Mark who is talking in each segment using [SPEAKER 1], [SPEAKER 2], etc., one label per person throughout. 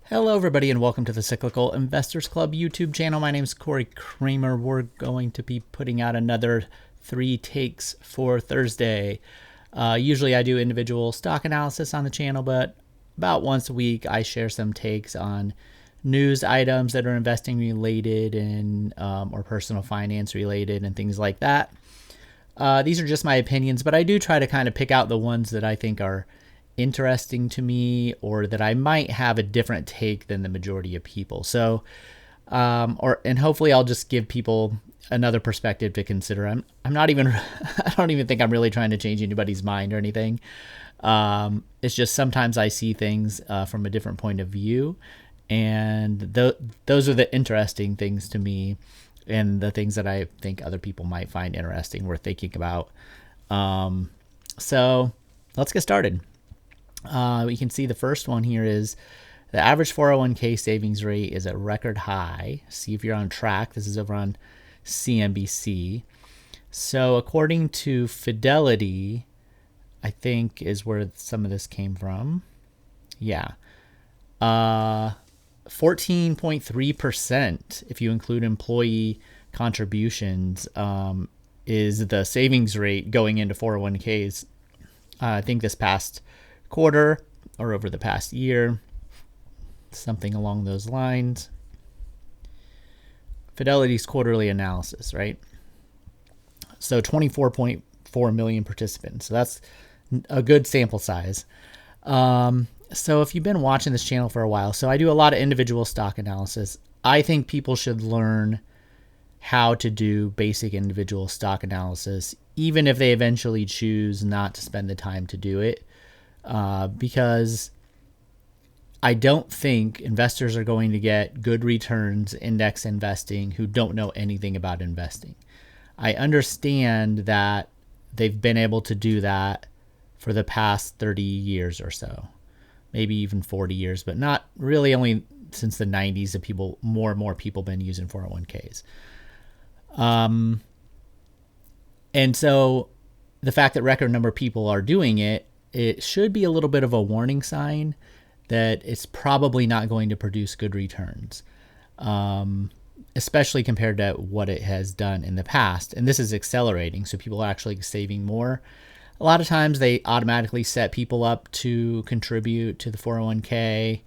[SPEAKER 1] Hello, everybody, and welcome to the Cyclical Investors Club YouTube channel. My name is Corey Kramer. We're going to be putting out another 3 takes for Thursday. Usually I do individual stock analysis on the channel, but about once a week I share some takes on news items that are investing related and or personal finance related and things like that. These are just my opinions, but I do try to kind of pick out the ones that I think are interesting to me or that I might have a different take than the majority of people. So, and hopefully I'll just give people another perspective to consider. I'm not even, I don't even think I'm really trying to change anybody's mind or anything. It's just sometimes I see things from a different point of view, and those are the interesting things to me and the things that I think other people might find interesting, worth thinking about. So let's get started. We can see the first one here is the average 401k savings rate is at record high. See if you're on track. This is over on CNBC. So according to Fidelity, I think is where some of this came from. Yeah. 14.3% if you include employee contributions is the savings rate going into 401ks. I think this past quarter or over the past year, something along those lines. Fidelity's quarterly analysis, right? So 24.4 million participants. So that's a good sample size. So if you've been watching this channel for a while, so I do a lot of individual stock analysis. I think people should learn how to do basic individual stock analysis, even if they eventually choose not to spend the time to do it. Because I don't think investors are going to get good returns index investing who don't know anything about investing. I understand that they've been able to do that for the past 30 years or so, maybe even 40 years, but not really only since the 90s that more and more people been using 401ks. And so the fact that record number of people are doing it should be a little bit of a warning sign that it's probably not going to produce good returns, especially compared to what it has done in the past. And this is accelerating, so people are actually saving more. A lot of times they automatically set people up to contribute to the 401k.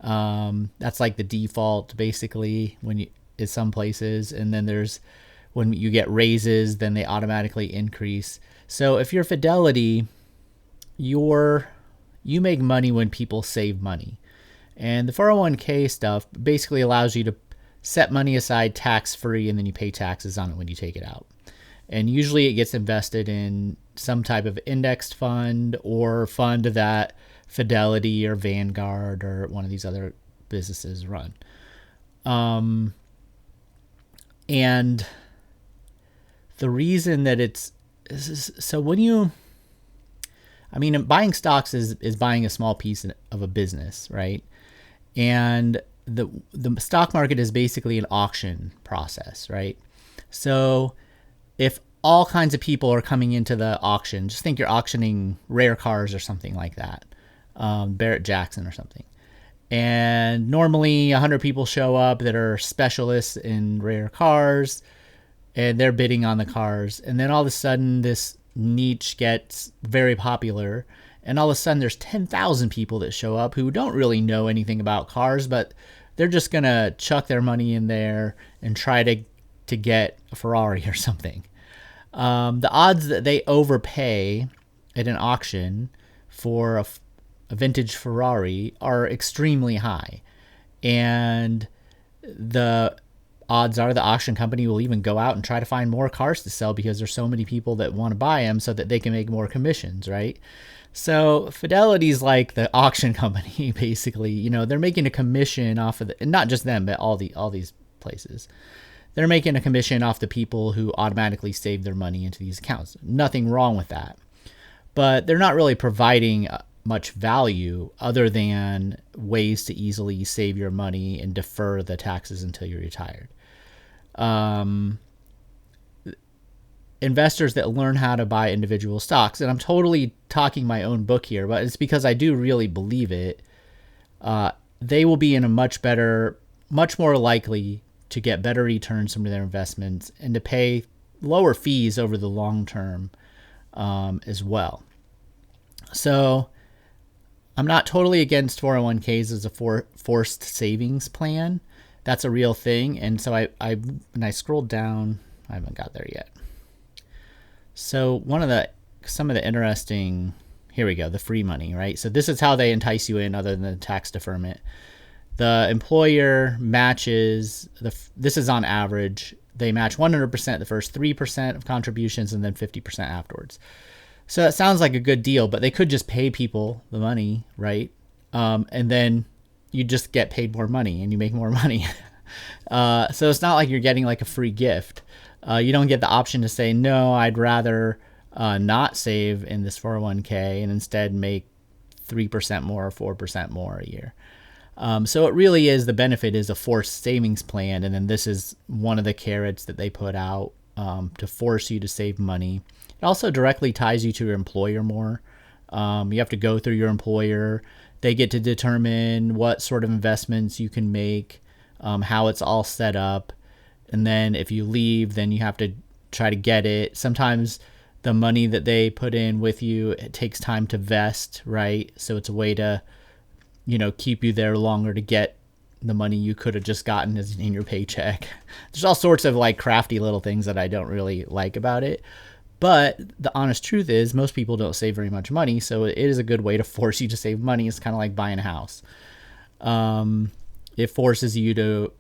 [SPEAKER 1] That's like the default, basically, in some places. And then when you get raises, then they automatically increase. So if you're Fidelity, you make money when people save money. And the 401k stuff basically allows you to set money aside tax-free, and then you pay taxes on it when you take it out. And usually it gets invested in some type of indexed fund or fund that Fidelity or Vanguard or one of these other businesses run. And the reason that buying stocks is buying a small piece of a business, right? And the stock market is basically an auction process, right? So if all kinds of people are coming into the auction, just think you're auctioning rare cars or something like that, Barrett Jackson or something. And normally 100 people show up that are specialists in rare cars, and they're bidding on the cars. And then all of a sudden this niche gets very popular, and all of a sudden there's 10,000 people that show up who don't really know anything about cars, but they're just going to chuck their money in there and try to get a Ferrari or something. The odds that they overpay at an auction for a vintage Ferrari are extremely high. And the odds are the auction company will even go out and try to find more cars to sell because there's so many people that want to buy them so that they can make more commissions, right? So Fidelity's like the auction company, basically. They're making a commission off of and not just them, but all these places. They're making a commission off the people who automatically save their money into these accounts. Nothing wrong with that. But they're not really providing much value other than ways to easily save your money and defer the taxes until you're retired. Investors that learn how to buy individual stocks, and I'm totally talking my own book here, but it's because I do really believe it, they will be in a much more likely to get better returns from their investments and to pay lower fees over the long term as well. So I'm not totally against 401ks as a forced savings plan. That's a real thing. And so when I scrolled down, I haven't got there yet. So some of the interesting, here we go, the free money, right? So this is how they entice you in other than the tax deferment. The employer matches, this is on average, they match 100% the first 3% of contributions and then 50% afterwards. So that sounds like a good deal, but they could just pay people the money, right? And then you just get paid more money and you make more money. So it's not like you're getting like a free gift. You don't get the option to say, no, I'd rather not save in this 401k and instead make 3% more or 4% more a year. So it really is, the benefit is a forced savings plan. And then this is one of the carrots that they put out to force you to save money. It also directly ties you to your employer more. You have to go through your employer. They get to determine what sort of investments you can make, how it's all set up. And then if you leave, then you have to try to get it. Sometimes the money that they put in with you, it takes time to vest, right? So it's a way to, keep you there longer to get the money you could have just gotten in your paycheck. There's all sorts of like crafty little things that I don't really like about it. But the honest truth is most people don't save very much money. So it is a good way to force you to save money. It's kind of like buying a house. It forces you to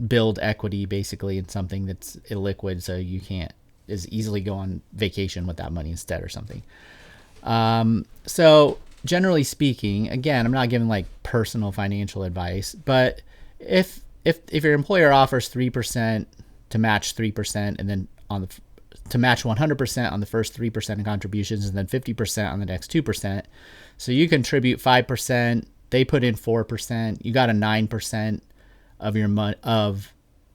[SPEAKER 1] build equity basically in something that's illiquid, so you can't as easily go on vacation with that money instead or something. So generally speaking, again, I'm not giving like personal financial advice, but if your employer offers 3% to match 3% and then to match 100% on the first 3% of contributions and then 50% on the next 2%, so you contribute 5%, they put in 4%, you got a 9% of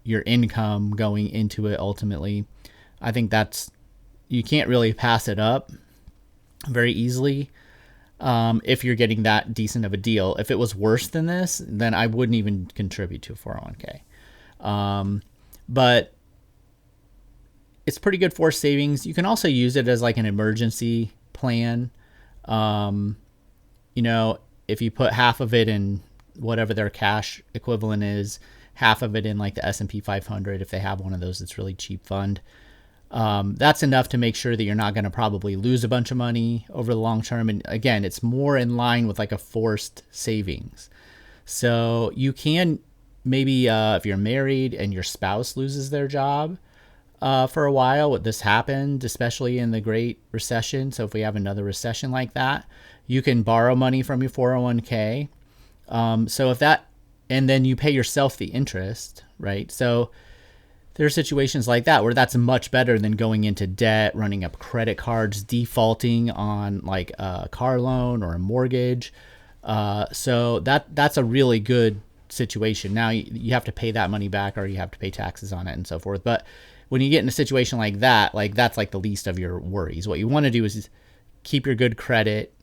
[SPEAKER 1] your income going into it ultimately. I think you can't really pass it up very easily if you're getting that decent of a deal. If it was worse than this, then I wouldn't even contribute to a 401k. But it's pretty good for savings. You can also use it as like an emergency plan. If you put half of it in whatever their cash equivalent is, half of it in like the S&P 500, if they have one of those, it's really cheap fund. That's enough to make sure that you're not going to probably lose a bunch of money over the long term. And again, it's more in line with like a forced savings. So you can maybe, if you're married and your spouse loses their job for a while, this happened, especially in the Great Recession. So if we have another recession like that, you can borrow money from your 401k. And then you pay yourself the interest, right? So there are situations like that where that's much better than going into debt, running up credit cards, defaulting on like a car loan or a mortgage. So that's a really good situation. Now you have to pay that money back or you have to pay taxes on it and so forth. But when you get in a situation like that, like that's like the least of your worries. What you want to do is keep your good credit,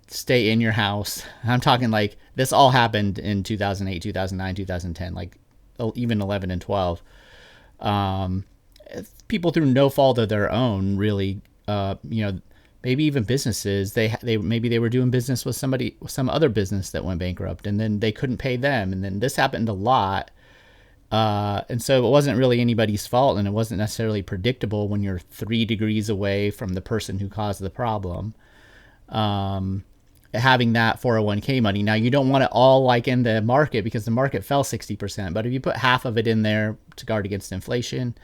[SPEAKER 1] stay in your house. I'm talking like this all happened in 2008, 2009, 2010, like even 11 and 12. People through no fault of their own, really, maybe even businesses, maybe they were doing business with some other business that went bankrupt and then they couldn't pay them. And then this happened a lot. And so it wasn't really anybody's fault and it wasn't necessarily predictable when you're 3 degrees away from the person who caused the problem. Having that 401k money. Now you don't want it all like in the market because the market fell 60%, but if you put half of it in there to guard against inflation,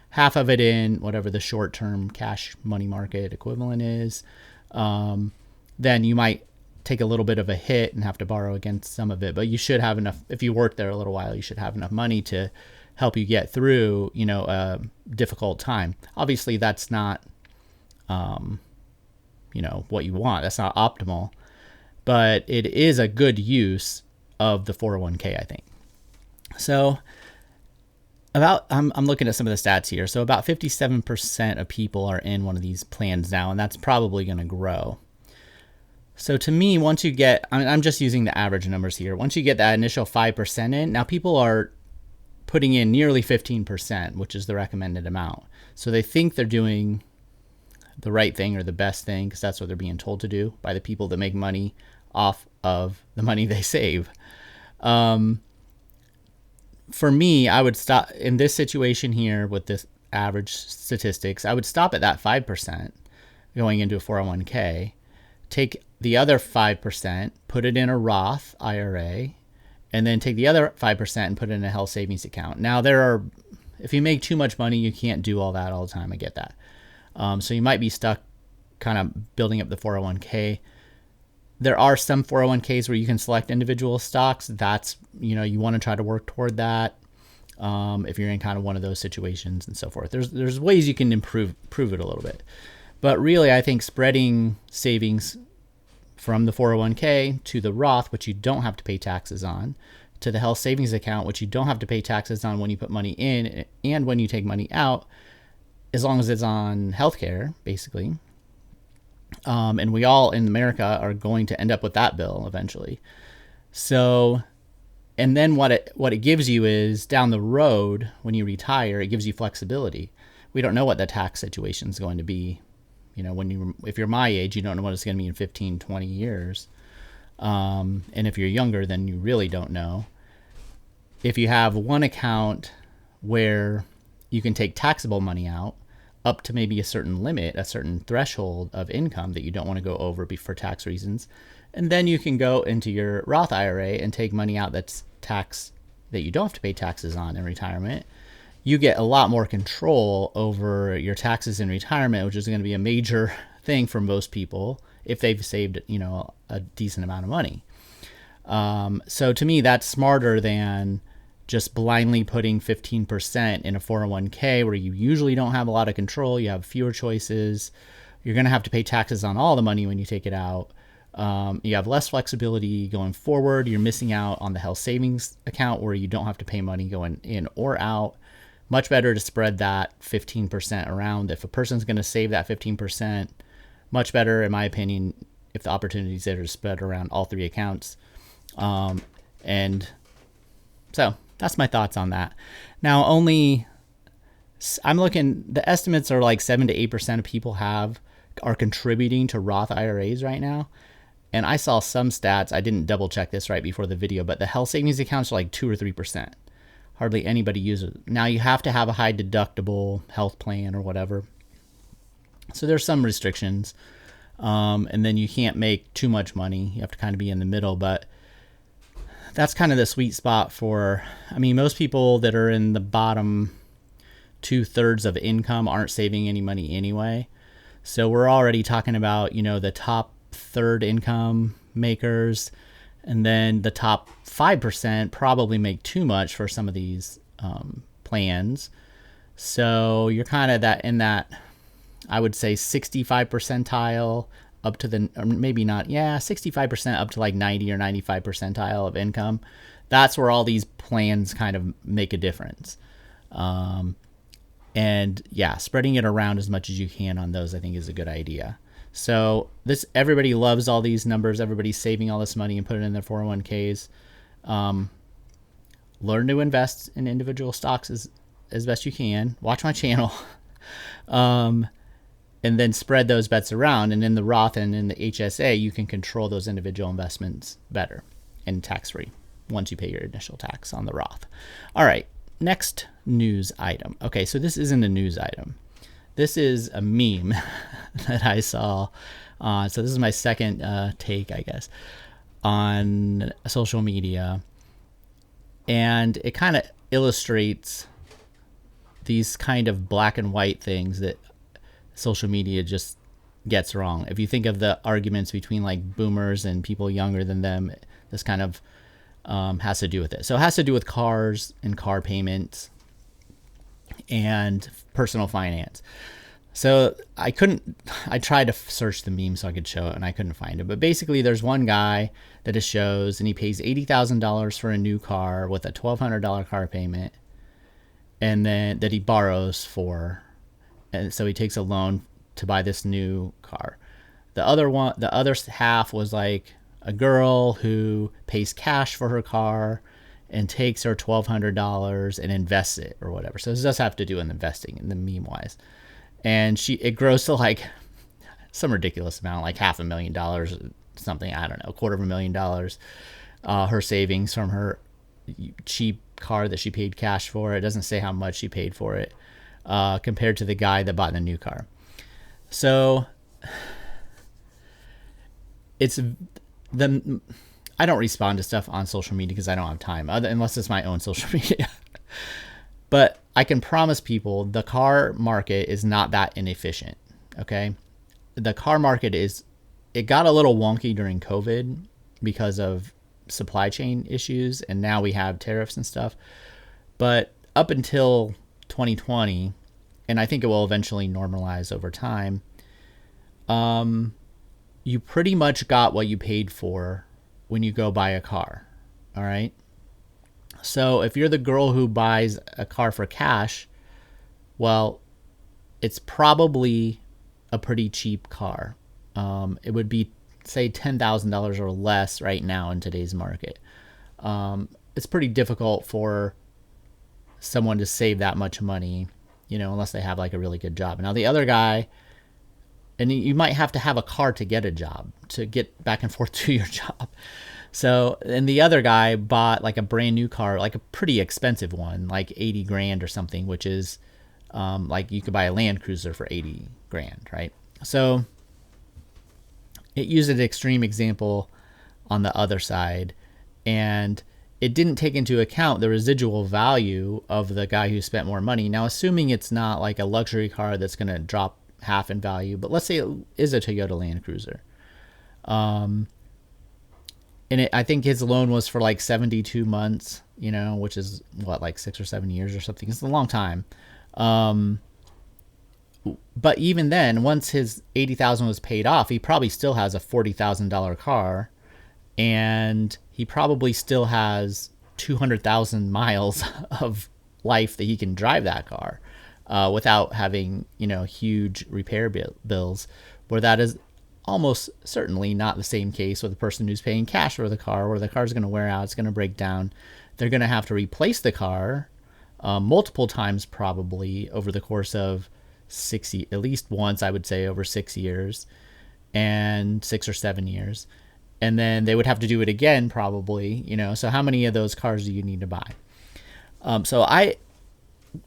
[SPEAKER 1] half of it in whatever the short-term cash money market equivalent is, then you might take a little bit of a hit and have to borrow against some of it, but you should have enough. If you work there a little while, you should have enough money to help you get through, a difficult time. Obviously that's not, what you want. That's not optimal. But it is a good use of the 401k, I think. So I'm looking at some of the stats here. So about 57% of people are in one of these plans now, and that's probably going to grow. So to me, once you get, I'm just using the average numbers here. Once you get that initial 5% in, now people are putting in nearly 15%, which is the recommended amount. So they think they're doing the right thing or the best thing because that's what they're being told to do by the people that make money off of the money they save. For me, I would stop in this situation here with this average statistics. I would stop at that 5% going into a 401k, take the other 5%, put it in a Roth IRA, and then take the other 5% and put it in a health savings account. Now, if you make too much money, you can't do all that all the time. I get that. So you might be stuck kind of building up the 401k. There are some 401ks where you can select individual stocks. That's, you want to try to work toward that. If you're in kind of one of those situations and so forth, there's ways you can improve it a little bit. But really, I think spreading savings from the 401k to the Roth, which you don't have to pay taxes on, to the health savings account, which you don't have to pay taxes on when you put money in and when you take money out, as long as it's on healthcare, basically. And we all in America are going to end up with that bill eventually. So, and then what it gives you is down the road when you retire, it gives you flexibility. We don't know what the tax situation is going to be. If you're my age, you don't know what it's going to be in 15, 20 years. And if you're younger, then you really don't know. If you have one account where you can take taxable money out up to maybe a certain limit, a certain threshold of income that you don't want to go over for tax reasons, and then you can go into your Roth IRA and take money out that you don't have to pay taxes on in retirement. You get a lot more control over your taxes in retirement, which is going to be a major thing for most people if they've saved, a decent amount of money. So to me, that's smarter than just blindly putting 15% in a 401k where you usually don't have a lot of control. You have fewer choices. You're going to have to pay taxes on all the money when you take it out. You have less flexibility going forward. You're missing out on the health savings account where you don't have to pay money going in or out. Much better to spread that 15% around. If a person's going to save that 15%, much better, in my opinion, if the opportunities there to spread around all three accounts. And so that's my thoughts on that. Now, I'm looking, the estimates are like 7 to 8% of people are contributing to Roth IRAs right now. And I saw some stats, I didn't double check this right before the video, but the health savings accounts are like 2 or 3%. Hardly anybody uses it. Now you have to have a high deductible health plan or whatever. So there's some restrictions. And then you can't make too much money. You have to kind of be in the middle, but that's kind of the sweet spot most people that are in the bottom 2/3 of income aren't saving any money anyway. So we're already talking about, the top third income makers, and then the top 5% probably make too much for some of these plans. So you're kind of in that, I would say 65 percentile up to or maybe not, 65% up to like 90 or 95 percentile of income. That's where all these plans kind of make a difference. Spreading it around as much as you can on those, I think, is a good idea. So everybody loves all these numbers. Everybody's saving all this money and putting it in their 401ks. Learn to invest in individual stocks as best you can. Watch my channel. And then spread those bets around. And in the Roth and in the HSA, you can control those individual investments better and tax-free once you pay your initial tax on the Roth. All right, next news item. Okay, so this isn't a news item. This is a meme that I saw. So this is my second take, I guess, on social media. And it kind of illustrates these kind of black and white things that social media just gets wrong. If you think of the arguments between like boomers and people younger than them, this kind of has to do with it. So it has to do with cars and car payments and personal finance. So I tried to search the meme so I could show it and I couldn't find it. But basically there's one guy that it shows and he pays $80,000 for a new car with a $1,200 car payment, and then that he borrows for. And so he takes a loan to buy this new car. The other half was like a girl who pays cash for her car and takes her $1,200 and invests it or whatever. So this does have to do with investing in the meme wise. And it grows to like some ridiculous amount, like $500,000, something, I don't know, $250,000. Her savings from her cheap car that she paid cash for. It doesn't say how much she paid for it compared to the guy that bought the new car. So it's the I don't respond to stuff on social media because I don't have time, unless it's my own social media. But I can promise people the car market is not that inefficient. Okay, the car market it got a little wonky during COVID because of supply chain issues, and now we have tariffs and stuff. But up until 2020, and I think it will eventually normalize over time, you pretty much got what you paid for when you go buy a car. All right. So if you're the girl who buys a car for cash, well, it's probably a pretty cheap car. It would be, say, $10,000 or less right now in today's market. It's pretty difficult for someone to save that much money, unless they have like a really good job. Now the other guy, and you might have to have a car to get a job, to get back and forth to your job. So, and the other guy bought like a brand new car, like a pretty expensive one, like 80 grand or something, which is like you could buy a Land Cruiser for 80 grand, right? So it used an extreme example on the other side, and it didn't take into account the residual value of the guy who spent more money. Now, assuming it's not like a luxury car that's going to drop half in value, but let's say it is a Toyota Land Cruiser. And I think his loan was for like 72 months, which is what, like 6 or 7 years or something. It's a long time. But even then, once his $80,000 was paid off, he probably still has a $40,000 car, and he probably still has 200,000 miles of life that he can drive that car without having, huge repair bills, where that is almost certainly not the same case with the person who's paying cash for the car, where the car's going to wear out, it's going to break down. They're going to have to replace the car multiple times probably over the course of at least once, I would say, over 6 years, and 6 or 7 years. And then they would have to do it again probably, so how many of those cars do you need to buy? So I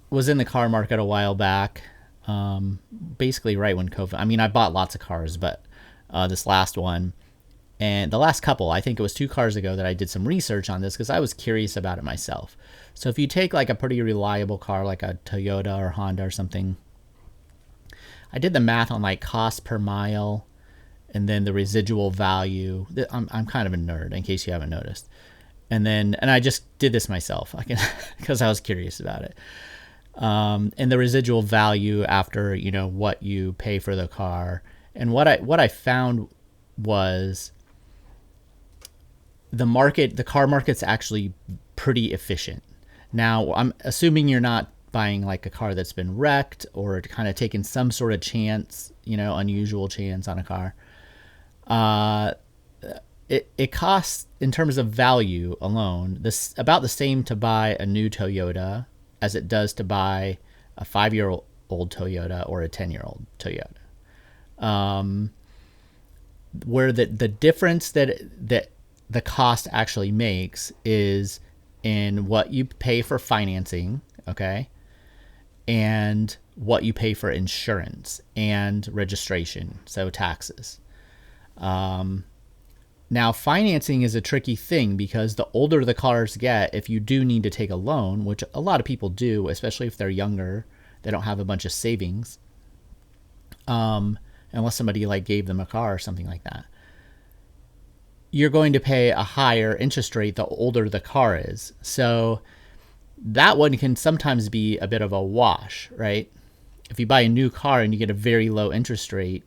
[SPEAKER 1] was in the car market a while back, basically right when COVID, I bought lots of cars, but this last one and the last couple, I think it was 2 cars ago that I did some research on this because I was curious about it myself. So if you take like a pretty reliable car, like a Toyota or Honda or something, I did the math on like cost per mile and then the residual value. I'm kind of a nerd in case you haven't noticed. And I just did this myself because I was curious about it. And the residual value after, what you pay for the car. And what I found was the car market's actually pretty efficient. Now, I'm assuming you're not buying like a car that's been wrecked or kind of taking some sort of chance, unusual chance on a car. It costs, in terms of value alone, about the same to buy a new Toyota as it does to buy a 5-year-old Toyota or a 10-year-old Toyota. Where the difference that the cost actually makes is in what you pay for financing, okay, and what you pay for insurance and registration, so taxes. Now, financing is a tricky thing because the older the cars get, if you do need to take a loan, which a lot of people do, especially if they're younger, they don't have a bunch of savings, unless somebody like gave them a car or something like that, you're going to pay a higher interest rate the older the car is. So that one can sometimes be a bit of a wash, right? If you buy a new car and you get a very low interest rate,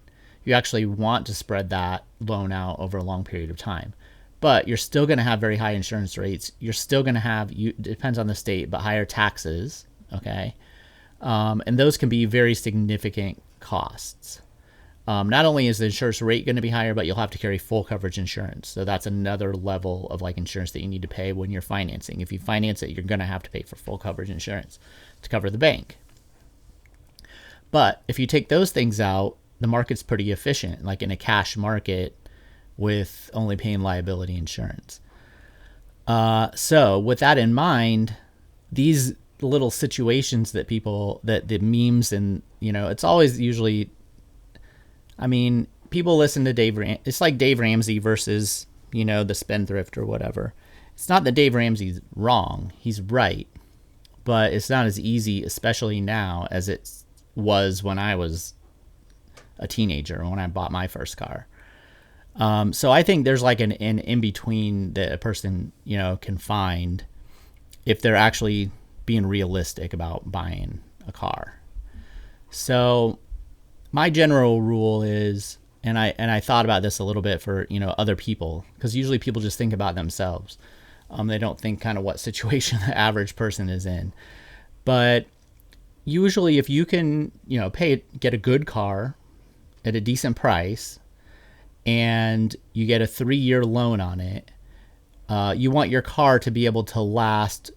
[SPEAKER 1] you actually want to spread that loan out over a long period of time. But you're still going to have very high insurance rates. You're still going to have, depends on the state, but higher taxes, okay? And those can be very significant costs. Not only is the insurance rate going to be higher, but you'll have to carry full coverage insurance. So that's another level of like insurance that you need to pay when you're financing. If you finance it, you're going to have to pay for full coverage insurance to cover the bank. But if you take those things out, the market's pretty efficient, like in a cash market with only paying liability insurance. So with that in mind, these little situations that people, that the memes and, it's always usually, people listen to it's like Dave Ramsey versus, the spendthrift or whatever. It's not that Dave Ramsey's wrong. He's right. But it's not as easy, especially now, as it was when I was a teenager, when I bought my first car. So I think there's like an in-between that a person, can find if they're actually being realistic about buying a car. So my general rule is, and I thought about this a little bit for, other people, because usually people just think about themselves. They don't think kind of what situation the average person is in. But usually if you can, get a good car at a decent price and you get a 3-year loan on it, you want your car to be able to last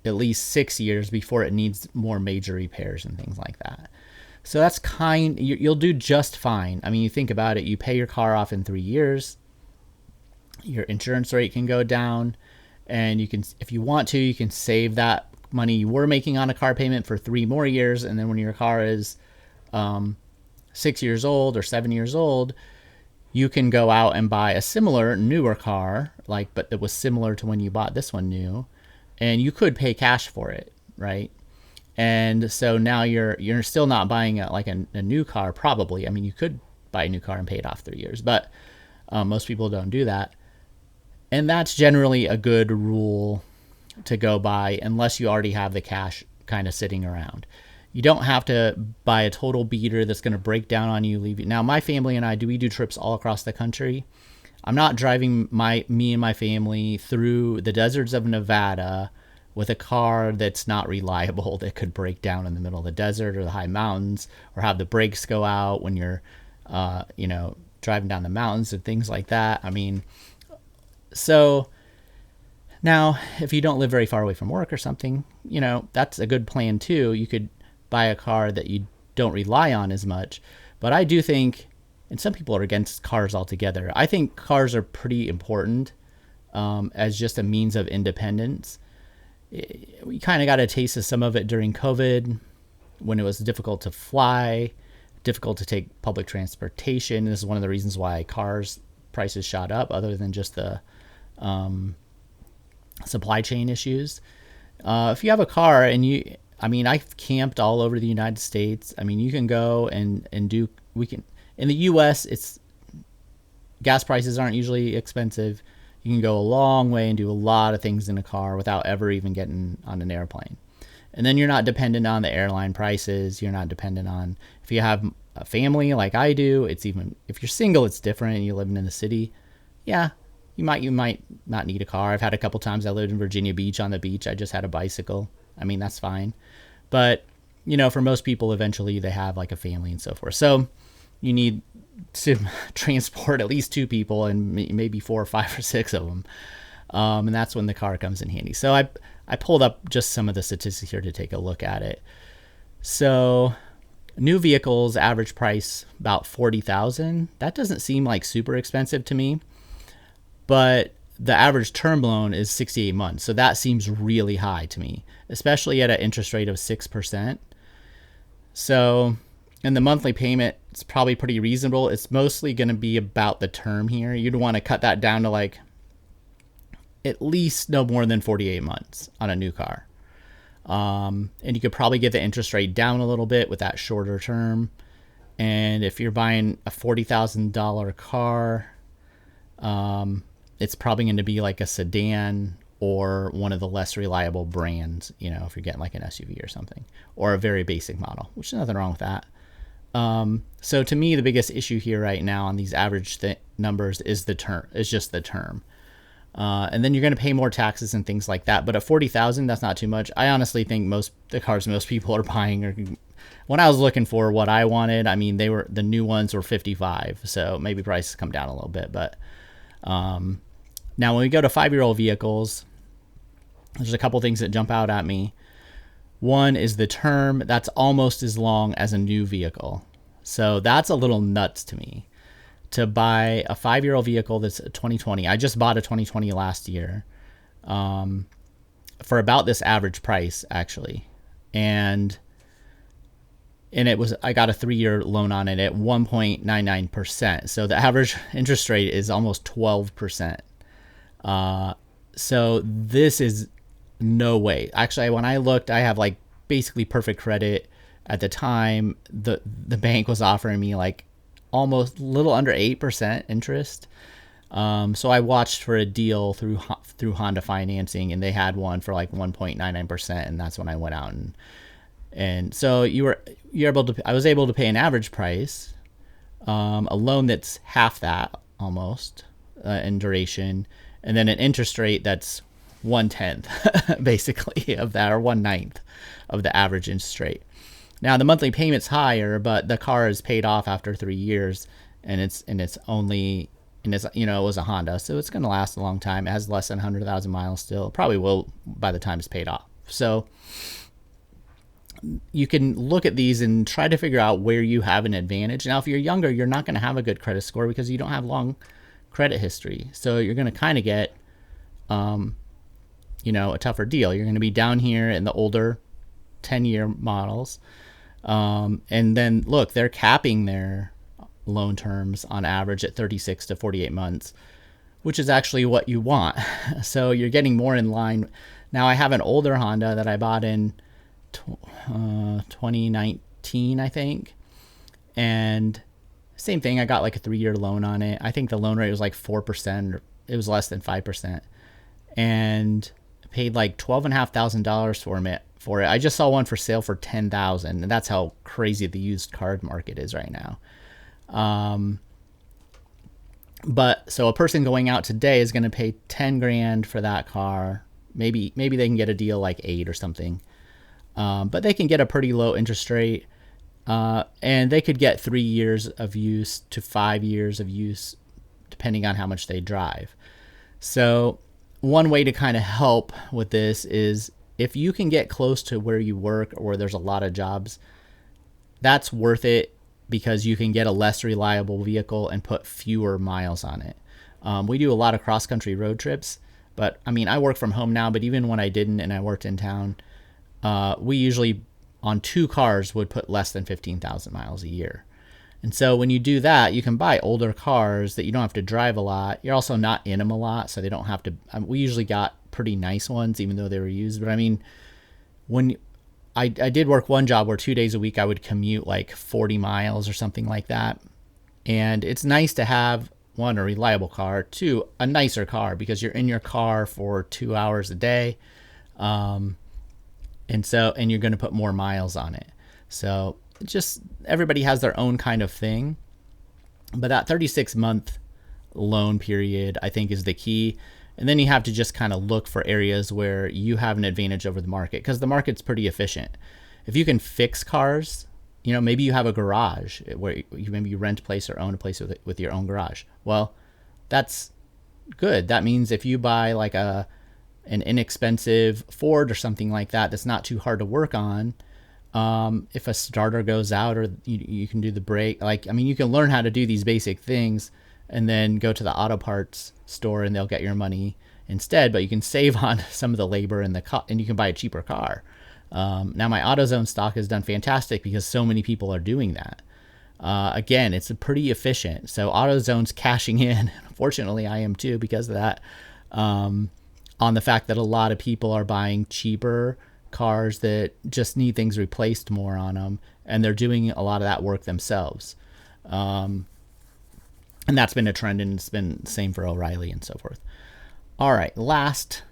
[SPEAKER 1] at least 6 years before it needs more major repairs and things like that. So that's you'll do just fine. You think about it, you pay your car off in 3 years, your insurance rate can go down, and you can, if you want to, you can save that money you were making on a car payment for 3 more years. And then when your car is 6 years old or 7 years old, you can go out and buy a similar newer car, but that was similar to when you bought this one new, and you could pay cash for it, right? And so now you're still not buying a new car, probably. You could buy a new car and pay it off 3 years, but most people don't do that. And that's generally a good rule to go by, unless you already have the cash kind of sitting around. You don't have to buy a total beater that's going to break down on you, leave you. Now, my family and I we do trips all across the country. I'm not driving me and my family through the deserts of Nevada with a car that's not reliable, that could break down in the middle of the desert or the high mountains, or have the brakes go out when you're, driving down the mountains and things like that. So now, if you don't live very far away from work or something, that's a good plan too. You could buy a car that you don't rely on as much. But I do think, and some people are against cars altogether, I think cars are pretty important as just a means of independence. We kind of got a taste of some of it during COVID, when it was difficult to fly, difficult to take public transportation. This is one of the reasons why cars prices shot up, other than just the supply chain issues. If you have a car and I've camped all over the United States. You can go and do, in the US, gas prices aren't usually expensive. You can go a long way and do a lot of things in a car without ever even getting on an airplane. And then you're not dependent on the airline prices. You're not dependent on, if you have a family like I do, it's even, if you're single, it's different and you're living in the city. Yeah, you might not need a car. I've had a couple times I lived in Virginia Beach on the beach. I just had a bicycle. That's fine. But, for most people, eventually they have like a family and so forth. So you need to transport at least 2 people and maybe 4 or 5 or 6 of them. And that's when the car comes in handy. So I pulled up just some of the statistics here to take a look at it. So new vehicles, average price about $40,000. That doesn't seem like super expensive to me, but the average term loan is 68 months. So that seems really high to me, especially at an interest rate of 6%. So, and the monthly payment is probably pretty reasonable. It's mostly going to be about the term here. You'd want to cut that down to at least no more than 48 months on a new car. And you could probably get the interest rate down a little bit with that shorter term. And if you're buying a $40,000 car, it's probably going to be like a sedan or one of the less reliable brands, if you're getting like an SUV or something, or a very basic model, which is nothing wrong with that. So to me, the biggest issue here right now on these average numbers is just the term. And then you're going to pay more taxes and things like that. But at $40,000, that's not too much. I honestly think the cars most people are buying are when I was looking for what I wanted, I mean, the new ones were 55, so maybe prices come down a little bit. But now when we go to 5-year-old vehicles, there's a couple things that jump out at me. One is the term that's almost as long as a new vehicle. So that's a little nuts to me. To buy a 5-year-old vehicle that's a 2020. I just bought a 2020 last year for about this average price, actually. And it was, I got a 3-year loan on it at 1.99%. So the average interest rate is almost 12%. So this is no way. Actually, when I looked, I have like basically perfect credit. At the time, the bank was offering me like almost a little under 8% interest. So I watched for a deal through Honda financing, and they had one for like 1.99%, and that's when I went out and so I was able to pay an average price, a loan that's half that almost in duration, and then an interest rate that's 1/10 basically of that, or 1/9 of the average interest rate. Now the monthly payment's higher, but the car is paid off after 3 years, and it's only, and it's, you know, it was a Honda, so it's going to last a long time. It has less than 100,000 miles still. It probably will by the time it's paid off. So you can look at these and try to figure out where you have an advantage. Now, if you're younger, you're not going to have a good credit score because you don't have long credit history. So you're going to kind of get, you know, a tougher deal. You're going to be down here in the older 10-year models. And then look, they're capping their loan terms on average at 36 to 48 months, which is actually what you want. So you're getting more in line. Now I have an older Honda that I bought in 2019, I think. And same thing, I got like a 3-year loan on it. I think the loan rate was like 4%, or it was less than 5%. And paid like $12,500 for it. I just saw one for sale for $10,000, and that's how crazy the used car market is right now. But so a person going out today is going to pay 10 grand for that car. Maybe they can get a deal like 8 or something. But they can get a pretty low interest rate. And they could get 3 years of use to 5 years of use, depending on how much they drive. So one way to kind of help with this is if you can get close to where you work or where there's a lot of jobs, that's worth it because you can get a less reliable vehicle and put fewer miles on it. We do a lot of cross-country road trips, but I mean, I work from home now, but even when I didn't and I worked in town, we usually on 2 cars would put less than 15,000 miles a year. And so when you do that, you can buy older cars that you don't have to drive a lot. You're also not in them a lot, so they don't have to. We usually got pretty nice ones, even though they were used. But I mean, when I did work one job where 2 days a week I would commute like 40 miles or something like that. And it's nice to have, one, a reliable car, two, a nicer car, because you're in your car for 2 hours a day. And you're going to put more miles on it. So just everybody has their own kind of thing. But that 36-month loan period, I think, is the key. And then you have to just kind of look for areas where you have an advantage over the market, because the market's pretty efficient. If you can fix cars, you know, maybe you have a garage where maybe you rent a place or own a place with your own garage. Well, that's good. That means if you buy like an inexpensive Ford or something like that, that's not too hard to work on. If a starter goes out, or you can do the brake, you can learn how to do these basic things and then go to the auto parts store and they'll get your money instead, but you can save on some of the labor and and you can buy a cheaper car. Now my AutoZone stock has done fantastic because so many people are doing that. Again, it's pretty efficient. So AutoZone's cashing in. Unfortunately, I am too because of that. On the fact that a lot of people are buying cheaper cars that just need things replaced more on them, and they're doing a lot of that work themselves. And that's been a trend, and it's been the same for O'Reilly and so forth. All right, last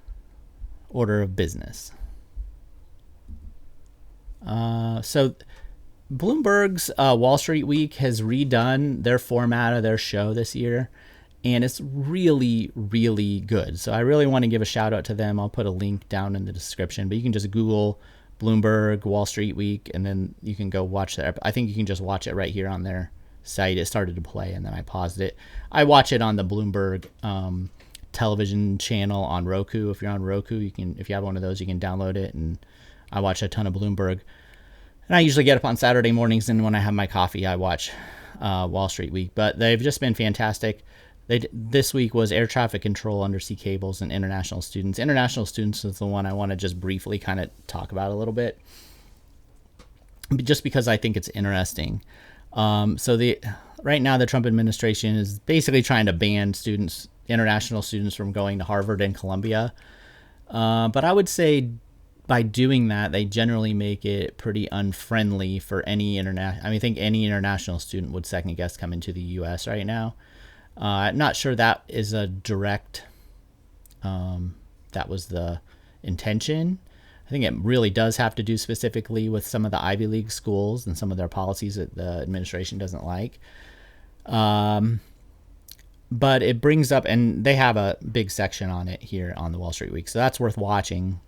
[SPEAKER 1] order of business. So Bloomberg's Wall Street Week has redone their format of their show this year, and it's really, really good. So I really want to give a shout out to them. I'll put a link down in the description, but you can just Google Bloomberg, Wall Street Week, and then you can go watch that. I think you can just watch it right here on their site. It started to play, and then I paused it. I watch it on the Bloomberg television channel on Roku. If you're on Roku, you can. If you have one of those, you can download it. And I watch a ton of Bloomberg. And I usually get up on Saturday mornings, and when I have my coffee, I watch Wall Street Week. But they've just been fantastic. This week was air traffic control, undersea cables, and international students. International students is the one I want to just briefly kind of talk about a little bit, just because I think it's interesting. Right now the Trump administration is basically trying to ban international students from going to Harvard and Columbia. But I would say by doing that, they generally make it pretty unfriendly for any I think any international student would second guess coming to the U.S. right now. I'm not sure that is a direct, that was the intention. I think it really does have to do specifically with some of the Ivy League schools and some of their policies that the administration doesn't like. But it brings up, and they have a big section on it here on the Wall Street Week, so that's worth watching.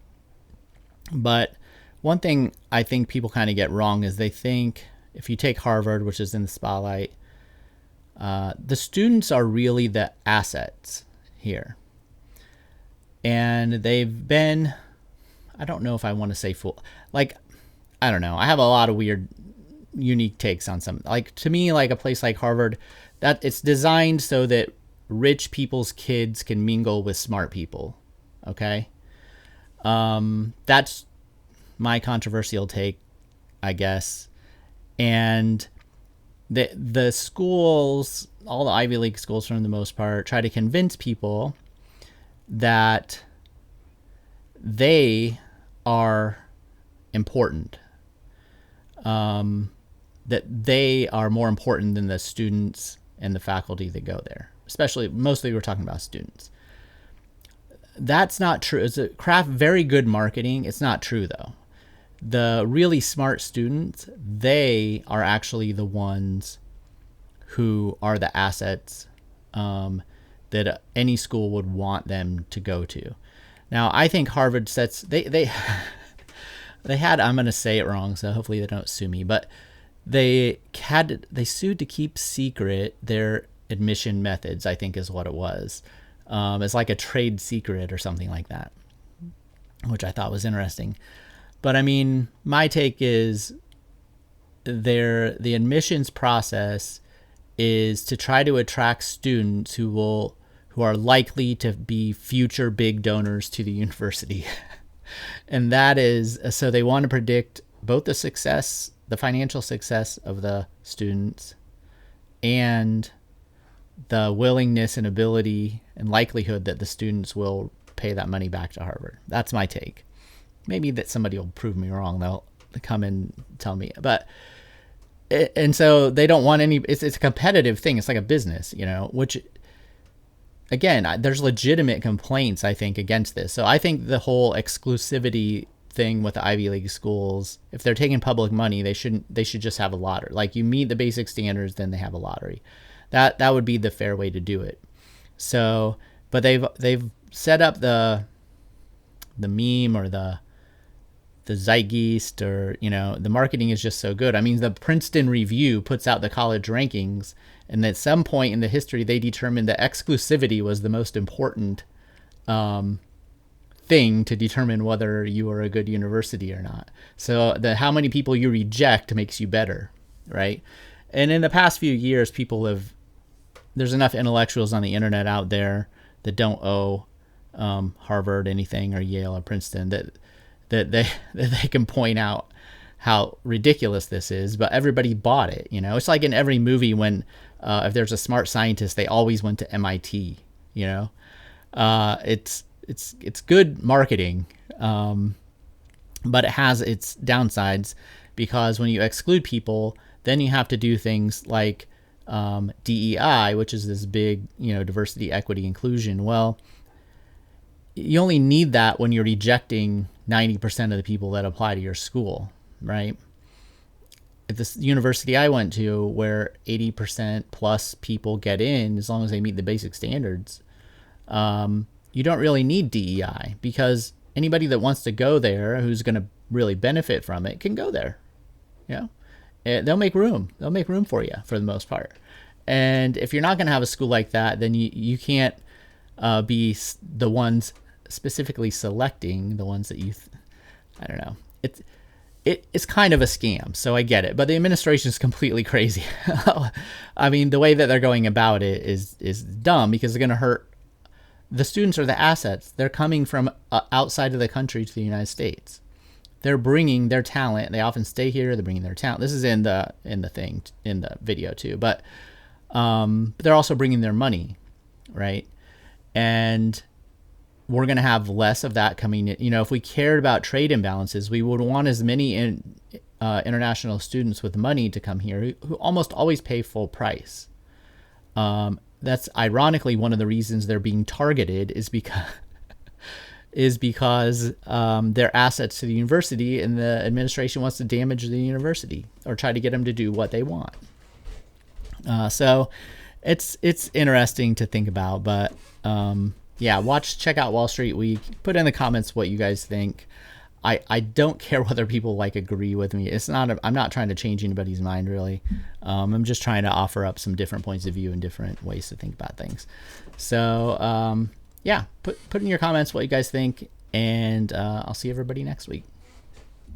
[SPEAKER 1] But one thing I think people kind of get wrong is they think if you take Harvard, which is in the spotlight, the students are really the assets here. And they've been, I don't know if I want to say I don't know. I have a lot of weird, unique takes on some. Like, to me, like a place like Harvard, that it's designed so that rich people's kids can mingle with smart people. Okay? That's my controversial take, I guess. And the schools, all the Ivy League schools for the most part, try to convince people that they are important, that they are more important than the students and the faculty that go there. Mostly we're talking about students. That's not true. It's very good marketing. It's not true though. The really smart students, they are actually the ones who are the assets that any school would want them to go to. Now, I think Harvard sets they had, I'm going to say it wrong, so hopefully they don't sue me, but they sued to keep secret their admission methods, I think is what it was. It's like a trade secret or something like that, which I thought was interesting. But I mean, my take is the admissions process is to try to attract students who are likely to be future big donors to the university. And that is, so they want to predict both the financial success of the students and the willingness and ability and likelihood that the students will pay that money back to Harvard. That's my take. Maybe that somebody will prove me wrong. They'll come and tell me. And so they don't want it's a competitive thing. It's like a business, which, again, there's legitimate complaints, I think, against this. So I think the whole exclusivity thing with the Ivy League schools, if they're taking public money, they should just have a lottery. Like, you meet the basic standards, then they have a lottery. That would be the fair way to do it. So, but they've set up the meme or the zeitgeist, or the marketing is just so good. I mean, the Princeton Review puts out the college rankings, and at some point in the history they determined that exclusivity was the most important thing to determine whether you are a good university or not. So how many people you reject makes you better, right? And in the past few years, there's enough intellectuals on the internet out there that don't owe Harvard anything, or Yale or Princeton, that they can point out how ridiculous this is, but everybody bought it. It's like in every movie when if there's a smart scientist, they always went to MIT. It's good marketing, but it has its downsides, because when you exclude people, then you have to do things like DEI, which is this big, diversity, equity, inclusion. Well, you only need that when you're rejecting 90% of the people that apply to your school, right? At this university I went to, where 80% plus people get in, as long as they meet the basic standards, you don't really need DEI, because anybody that wants to go there, who's going to really benefit from it can go there. You know, they'll make room. They'll make room for you for the most part. And if you're not going to have a school like that, then you can't be the ones specifically selecting the ones that I don't know. It's kind of a scam, so I get it. But the administration is completely crazy. I mean, the way that they're going about it is dumb, because they're going to hurt the students. Are the assets. They're coming from outside of the country to the United States. They're bringing their talent. They often stay here. They're bringing their talent. This is in the video too. But they're also bringing their money, right? And we're going to have less of that coming in. You know, if we cared about trade imbalances, we would want as many international students with money to come here who almost always pay full price. That's ironically one of the reasons they're being targeted is because they're assets to the university, and the administration wants to damage the university or try to get them to do what they want. So it's interesting to think about, but check out Wall Street Week. Put in the comments what you guys think. I don't care whether people agree with me. I'm not trying to change anybody's mind, really. I'm just trying to offer up some different points of view and different ways to think about things. So put in your comments what you guys think, and I'll see everybody next week.